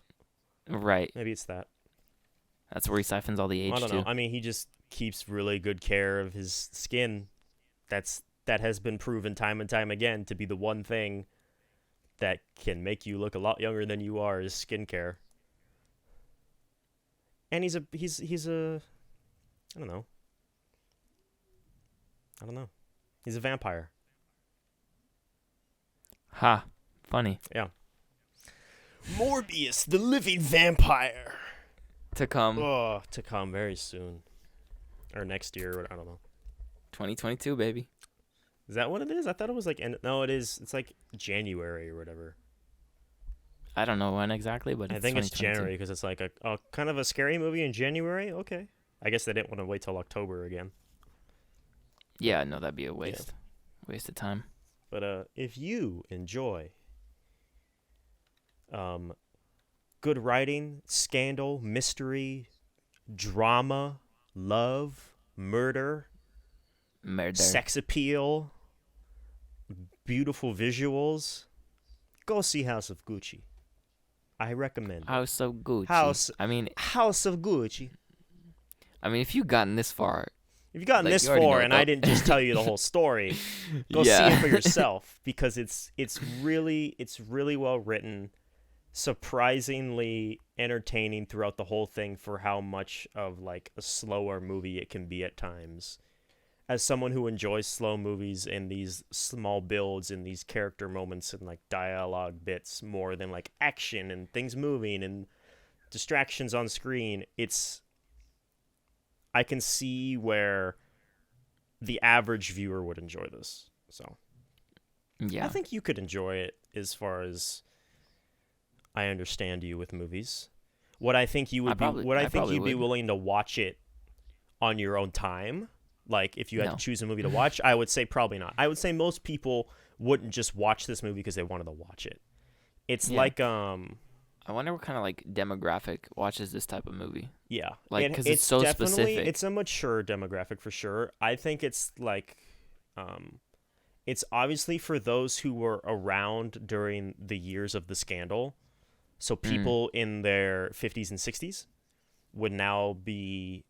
Right. Maybe it's that. That's where he siphons all the age. I don't know. I mean, he just keeps really good care of his skin. That has been proven time and time again to be the one thing that can make you look a lot younger than you are is skincare. And he's a I don't know. He's a vampire. Ha. Funny. Yeah. Morbius, the living vampire. To come. Oh, to come very soon. Or next year, I don't know. 2022, baby. Is that what it is? I thought it was like no, it is. It's like January or whatever. I don't know when exactly, but I think it's January because it's like a kind of a scary movie in January. Okay. I guess they didn't want to wait till October again. Yeah, no, that'd be a waste. Yeah. Waste of time. But if you enjoy good writing, scandal, mystery, drama, love, murder, sex appeal, beautiful visuals, go see House of Gucci. I recommend it. House of Gucci. House of Gucci. I mean, if you've gotten this far. If you've gotten this far and I didn't just tell you the whole story, go see it for yourself because it's really well written, surprisingly entertaining throughout the whole thing for how much of like a slower movie it can be at times. As someone who enjoys slow movies and these small builds and these character moments and like dialogue bits more than like action and things moving and distractions on screen, I can see where the average viewer would enjoy this. So, yeah, I think you could enjoy it as far as I understand you with movies. Would I think you would be willing to watch it on your own time? Like if you had to choose a movie to watch, I would say probably not. I would say most people wouldn't just watch this movie because they wanted to watch it. It's like I wonder what kind of like demographic watches this type of movie. Yeah, like because it's so specific. It's a mature demographic for sure. I think it's like, it's obviously for those who were around during the years of the scandal. So people in their 50s and 60s would now be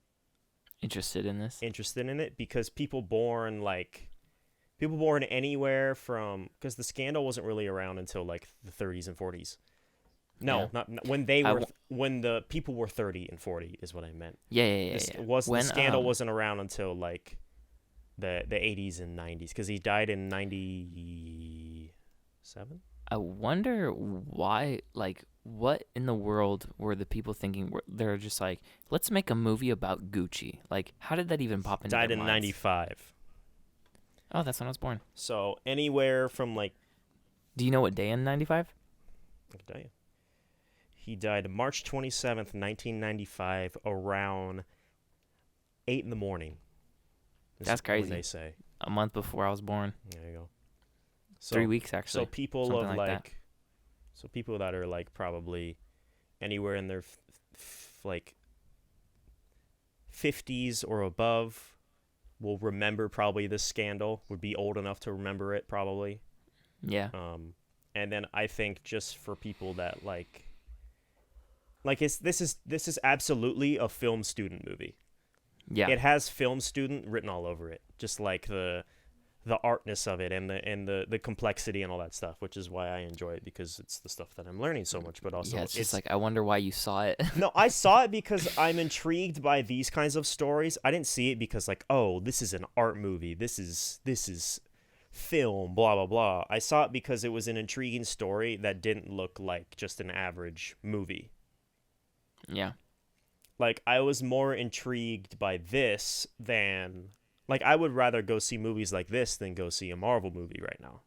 interested in it because people born anywhere from because the scandal wasn't really around until like the 30s and 40s. No, not when they were when the people were 30 and 40 is what I meant. Yeah. The scandal wasn't around until like the 80s and 90s because he died in 97. I wonder why. Like, what in the world were the people thinking? They're just like, let's make a movie about Gucci. Like, how did that even pop into their minds? Died in 95. Oh, that's when I was born. So anywhere from like Do you know what day in 95? I can tell you. He died March 27th, 1995, around 8 in the morning. That's crazy. They say. A month before I was born. There you go. So, 3 weeks, actually. So people Something of like that. So people that are like probably anywhere in their like 50s or above will remember probably this scandal, would be old enough to remember it probably. Yeah. And then I think just for people that like this is absolutely a film student movie. Yeah. It has film student written all over it, just like the artness of it and the complexity and all that stuff, which is why I enjoy it, because it's the stuff that I'm learning so much. But also, yeah, it's just like, I wonder why you saw it. No, I saw it because I'm intrigued by these kinds of stories. I didn't see it because like, oh, this is an art movie. This is film, blah blah blah. I saw it because it was an intriguing story that didn't look like just an average movie. Yeah. Like, I was more intrigued by this than... Like, I would rather go see movies like this than go see a Marvel movie right now.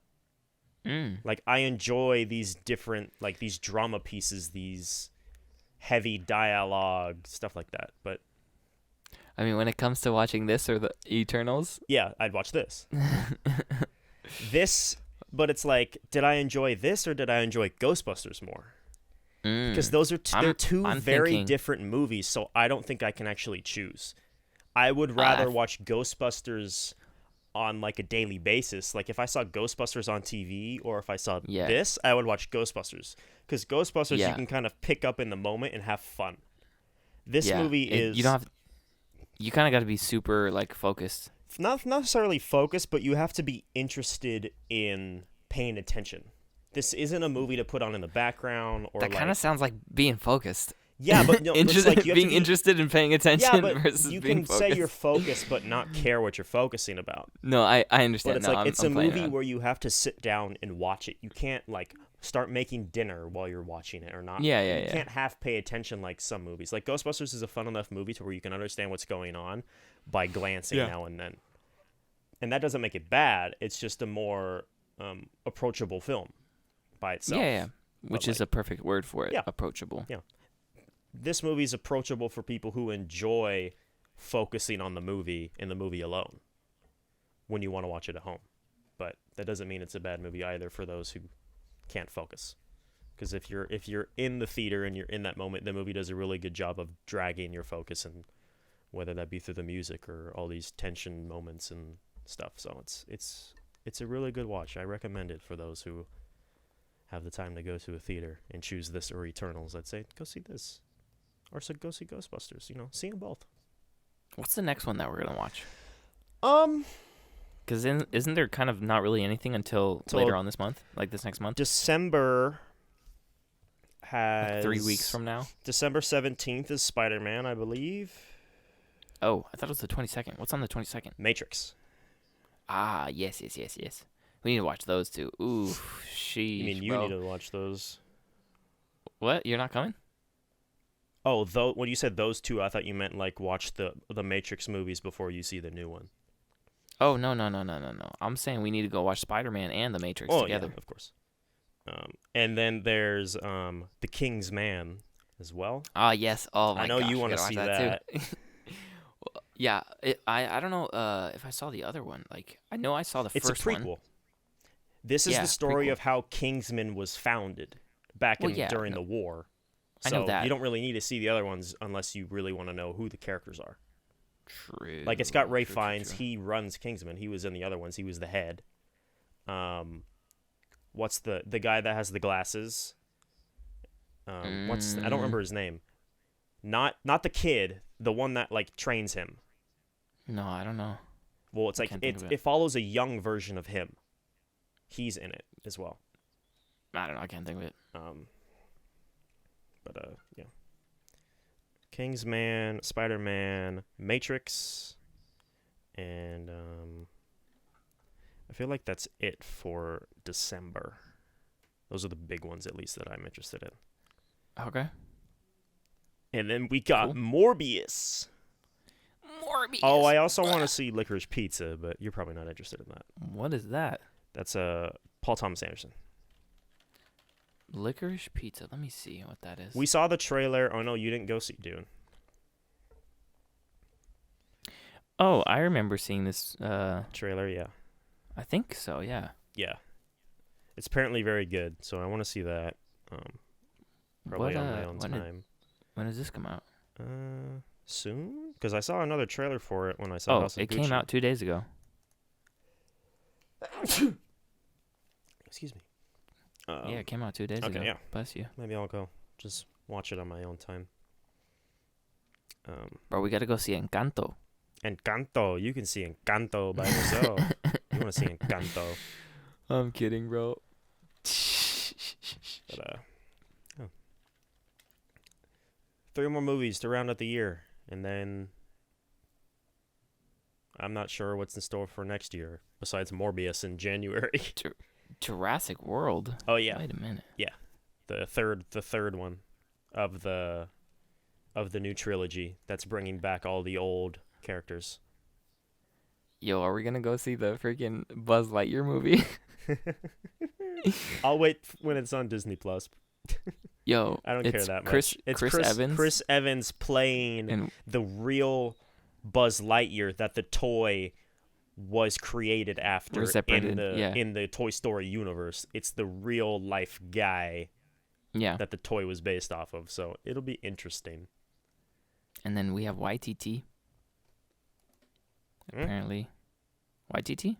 Like, I enjoy these different, like, these drama pieces, these heavy dialogue, stuff like that. But... I mean, when it comes to watching this or the Eternals... Yeah, I'd watch this. But it's like, did I enjoy this or did I enjoy Ghostbusters more? Because those are they're two very different movies, so I don't think I can actually choose. I would rather watch Ghostbusters on like a daily basis. Like if I saw Ghostbusters on TV or if I saw this, I would watch Ghostbusters. Because Ghostbusters you can kind of pick up in the moment and have fun. This movie is... You kind of got to be super like focused. Not necessarily focused, but you have to be interested in paying attention. This isn't a movie to put on in the background or... That kind of sounds like being focused. Yeah, but no, it's like you being interested in paying attention versus you being can focused. Say you're focused but not care what you're focusing about. No, I understand. But it's it's a movie where you have to sit down and watch it. You can't like start making dinner while you're watching it or not. You can't half pay attention like some movies. Like Ghostbusters is a fun enough movie to where you can understand what's going on by glancing now and then. And that doesn't make it bad. It's just a more approachable film by itself. Yeah. Which is a perfect word for it. Yeah. Approachable. Yeah. This movie is approachable for people who enjoy focusing on the movie and the movie alone when you want to watch it at home. But that doesn't mean it's a bad movie either for those who can't focus. Because if you're in the theater and you're in that moment, the movie does a really good job of dragging your focus, and whether that be through the music or all these tension moments and stuff. So it's a really good watch. I recommend it for those who have the time to go to a theater and choose this or Eternals. I'd say go see this. Or so go see Ghostbusters. See them both. What's the next one that we're gonna watch? Because isn't there kind of not really anything until later on this month, like this next month? December has... Like 3 weeks from now? December 17th is Spider-Man, I believe. Oh, I thought it was the 22nd. What's on the 22nd? Matrix. Ah, yes. We need to watch those two. Ooh, sheesh, You mean you need to watch those? What? You're not coming? Oh, when you said those two, I thought you meant like watch the Matrix movies before you see the new one. Oh, no. I'm saying we need to go watch Spider-Man and The Matrix together. Yeah, of course. And then there's The King's Man as well. Ah, yes. Oh, my gosh. I know you want to see that. Well, yeah. I don't know if I saw the other one. Like, I know I saw the first one. It's a prequel. This is the story of how Kingsman was founded back during the war. So I know that. You don't really need to see the other ones unless you really want to know who the characters are. True. Like, it's got Ray Fiennes. True. He runs Kingsman. He was in the other ones. He was the head. What's the guy that has the glasses? I don't remember his name. Not the kid. The one that like trains him. No, I don't know. Well, it's like it follows a young version of him. He's in it as well. I don't know. I can't think of it. Yeah. Kingsman, Spider-Man, Matrix, and I feel like that's it for December. Those are the big ones, at least, that I'm interested in. Okay. And then we got Morbius. Oh, I also want to see Licorice Pizza, but you're probably not interested in that. What is that? That's Paul Thomas Anderson. Licorice Pizza. Let me see what that is. We saw the trailer. Oh no, you didn't go see Dune. Oh, I remember seeing this. Trailer, yeah. I think so. Yeah. Yeah. It's apparently very good, so I want to see that. Probably on my own time. When does this come out? Soon? Because I saw another trailer for it when I saw House of Gucci. It came out 2 days ago. Excuse me. Yeah, it came out 2 days ago. Okay, yeah. Bless you. Maybe I'll go. Just watch it on my own time. Bro, we gotta go see Encanto. Encanto. You can see Encanto by yourself. You want to see Encanto. I'm kidding, bro. But, 3 more movies to round out the year. And then I'm not sure what's in store for next year, besides Morbius in January. Jurassic World. Oh, yeah. Wait a minute. Yeah. The third one of the new trilogy that's bringing back all the old characters. Yo, are we gonna go see the freaking Buzz Lightyear movie? I'll wait when it's on Disney Plus. Yo, I don't care that much. It's Chris Evans. Chris Evans playing the real Buzz Lightyear that the toy was created after in the Toy Story universe. It's the real life guy that the toy was based off of. So it'll be interesting. And then we have YTT. Apparently. YTT? You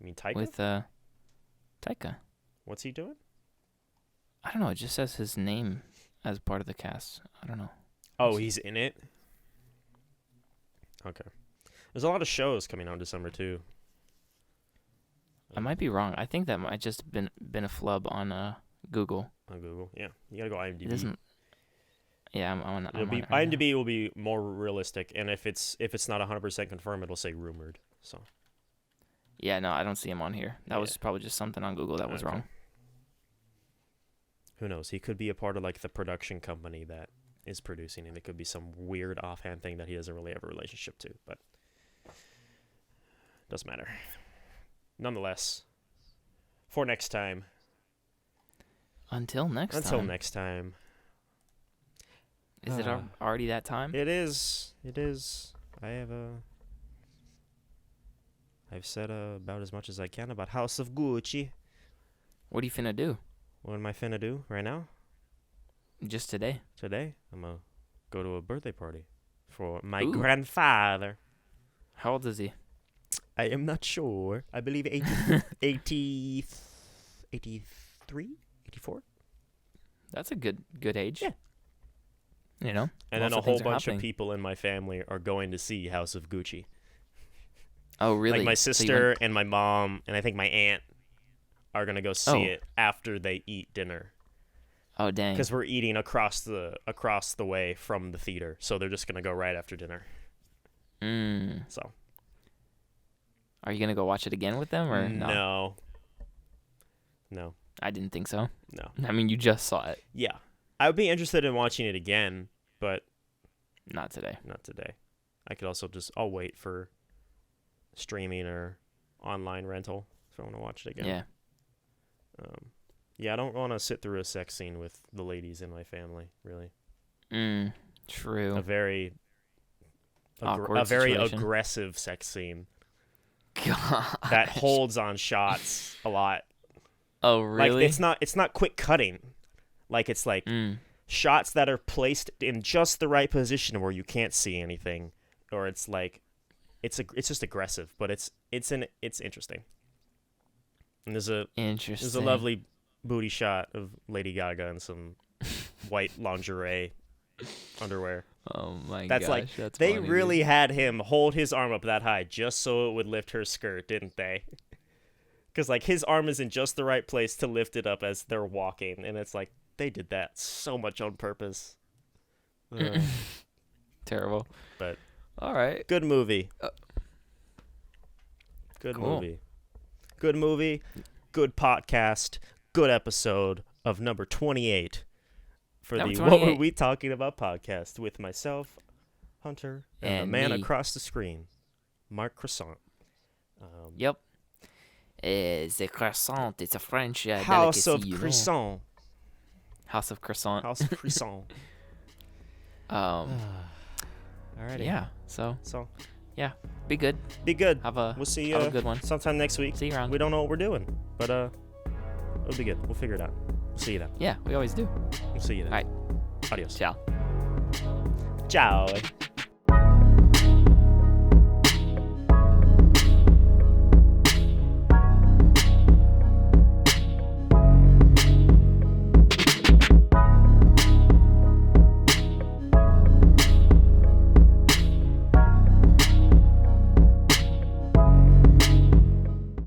mean Taika? With Taika. What's he doing? I don't know. It just says his name as part of the cast. I don't know. Oh, he's in it? Okay. There's a lot of shows coming out in December, too. I might be wrong. I think that might just been a flub on Google. On Google, yeah. You gotta go IMDb. It doesn't... Yeah, I'm on it right IMDb now. will be more realistic, and if it's not 100% confirmed, it'll say rumored. So. Yeah, no, I don't see him on here. That was probably just something on Google that was wrong. Who knows? He could be a part of like the production company that is producing, and it could be some weird offhand thing that he doesn't really have a relationship to, but doesn't matter. Nonetheless, for next time. Until next time. Is it already that time? It is. I've said about as much as I can about House of Gucci. What are you finna do? What am I finna do right now? Just today. Today, I'm gonna go to a birthday party for my grandfather. How old is he? I am not sure. I believe 83, 84. That's a good age. Yeah. You know? And then a whole bunch of people in my family are going to see House of Gucci. Oh, really? Like my sister and my mom, and I think my aunt are going to go see it after they eat dinner. Oh, dang. Because we're eating across the way from the theater, so they're just going to go right after dinner. So. Are you going to go watch it again with them, or no? No. I didn't think so. No. I mean, you just saw it. Yeah. I would be interested in watching it again, but not today. I could also I'll wait for streaming or online rental if I want to watch it again. Yeah. I don't want to sit through a sex scene with the ladies in my family, really. True. A very awkward aggressive sex scene. God. That holds on shots a lot. Oh, really? Like it's not quick cutting. Like it's like shots that are placed in just the right position where you can't see anything, or it's like it's just aggressive, but it's interesting. And there's a lovely booty shot of Lady Gaga in some white lingerie underwear. Oh my gosh, that's they funny, really had him hold his arm up that high just so it would lift her skirt, didn't they? Because like his arm is in just the right place to lift it up as they're walking, and it's like they did that so much on purpose. Terrible. But all right, good movie. Good movie. Good podcast. Good episode of number 28 for the What Were We Talking About podcast with myself, Hunter, and the man across the screen, Mark Croissant. Yep. The croissant, it's a French House delicacy, of Croissant. House of Croissant. House of Croissant. Alrighty. Yeah. So So yeah, be good. be good. We'll see have you a good one. sometime next week. See you around. We don't know what we're doing, but it'll be good. We'll figure it out. We'll see you then. Yeah, we always do. We'll see you then. All right. Adios. Ciao. Ciao.